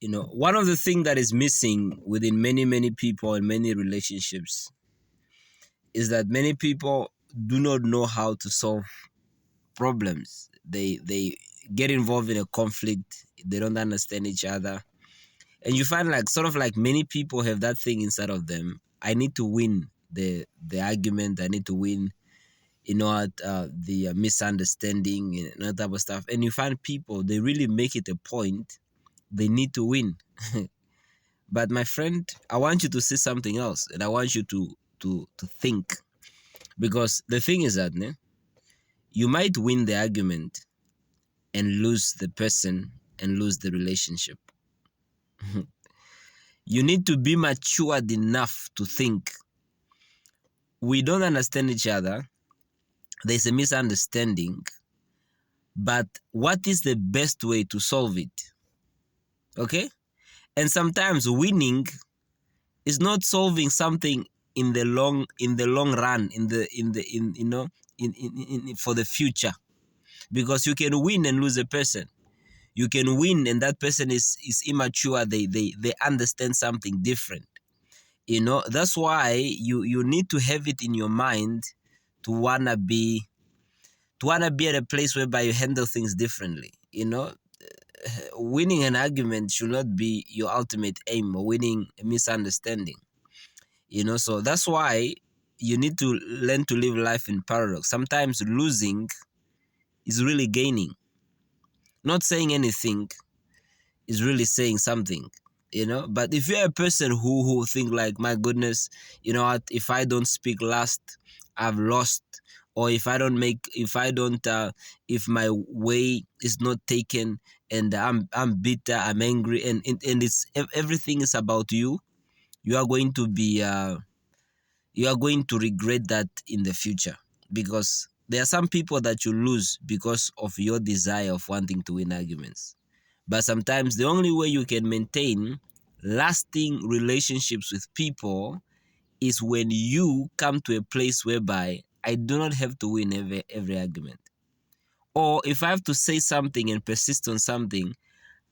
One of the things that is missing within many people and many relationships is that many people do not know how to solve problems. They get involved in a conflict, they don't understand each other. And you find like sort of like many people have that thing inside of them. I need to win the argument, I need to win, the misunderstanding and that type of stuff. And you find people, they really make it a point, they need to win. But my friend, I want you to see something else, and I want you to think, because the thing is that you might win the argument and lose the person and lose the relationship. You need to be matured enough to think, we don't understand each other, there's a misunderstanding, but what is the best way to solve it? Okay? And sometimes winning is not solving something in the long run, for the future, because you can win and lose a person. You can win and that person is immature, they understand something different. That's why you need to have it in your mind to wanna be at a place whereby you handle things differently. Winning an argument should not be your ultimate aim, or winning a misunderstanding. So that's why you need to learn to live life in paradox. Sometimes losing is really gaining. Not saying anything is really saying something. But if you're a person who think like, my goodness, you know what, if I don't speak last, I've lost. Or if my way is not taken, and I'm bitter, I'm angry, and it's everything is about you, you are going to be you are going to regret that in the future, because there are some people that you lose because of your desire of wanting to win arguments. But sometimes the only way you can maintain lasting relationships with people is when you come to a place whereby I do not have to win every argument. Or if I have to say something and persist on something,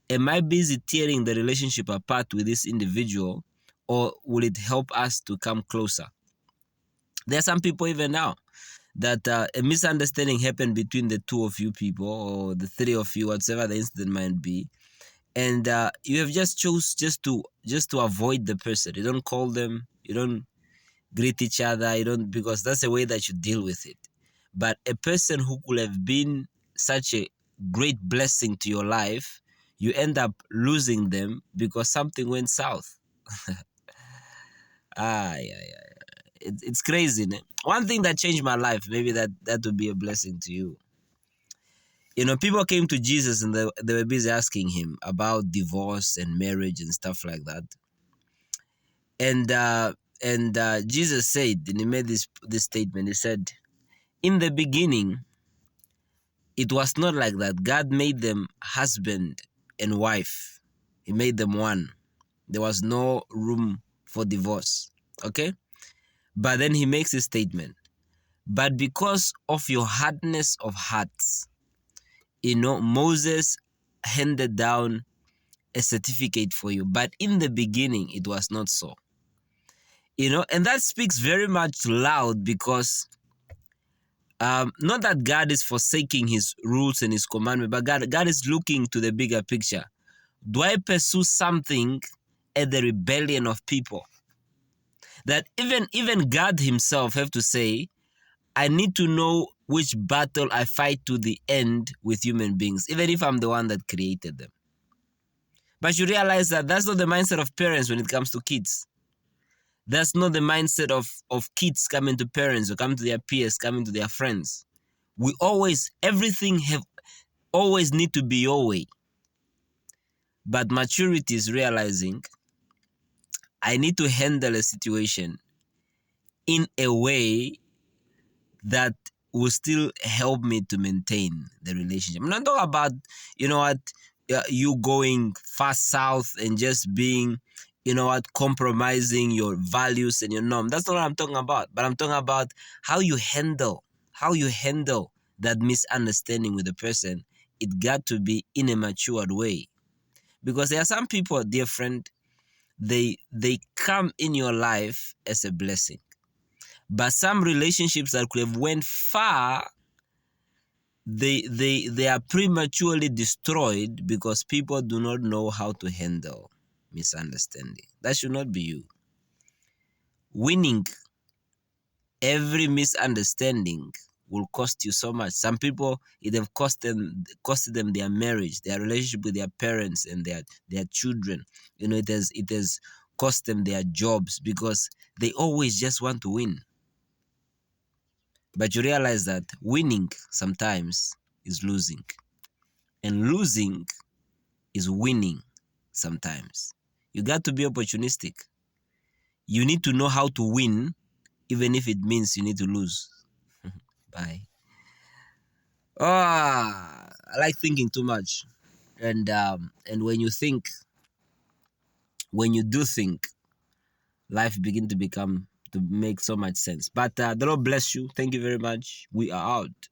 am I busy tearing the relationship apart with this individual, or will it help us to come closer? There are some people even now that a misunderstanding happened between the two of you people, or the three of you, whatever the incident might be, and you have just chose just to avoid the person. You don't call them, you don't greet each other, you don't, because that's the way that you deal with it. But a person who could have been such a great blessing to your life, you end up losing them because something went south. Yeah. It's crazy. Ne? One thing that changed my life, maybe that would be a blessing to you. People came to Jesus and they were busy asking him about divorce and marriage and stuff like that. And Jesus said, and he made this statement. He said, in the beginning, it was not like that. God made them husband and wife. He made them one. There was no room for divorce. Okay? But then he makes a statement. But because of your hardness of hearts, Moses handed down a certificate for you. But in the beginning, it was not so. And that speaks very much loud, because not that God is forsaking his rules and his commandment, but God is looking to the bigger picture. Do I pursue something at the rebellion of people? That even God himself have to say, I need to know which battle I fight to the end with human beings, even if I'm the one that created them. But you realize that that's not the mindset of parents when it comes to kids. That's not the mindset of kids coming to parents, or coming to their peers, coming to their friends. Everything always need to be your way. But maturity is realizing, I need to handle a situation in a way that will still help me to maintain the relationship. I'm not talking about, you going far south and just being, compromising your values and your norm. That's not what I'm talking about. But I'm talking about how you handle that misunderstanding with the person. It got to be in a matured way. Because there are some people, dear friend, they come in your life as a blessing. But some relationships that could have went far, they are prematurely destroyed because people do not know how to handle misunderstanding. That should not be you. Winning every misunderstanding will cost you so much. Some people, it have costed them their marriage, their relationship with their parents and their children. It has cost them their jobs because they always just want to win. But you realize that winning sometimes is losing, and losing is winning sometimes. You got to be opportunistic. You need to know how to win, even if it means you need to lose. Bye. I like thinking too much, and when you do think, life begin to make so much sense. But the Lord bless you. Thank you very much. We are out.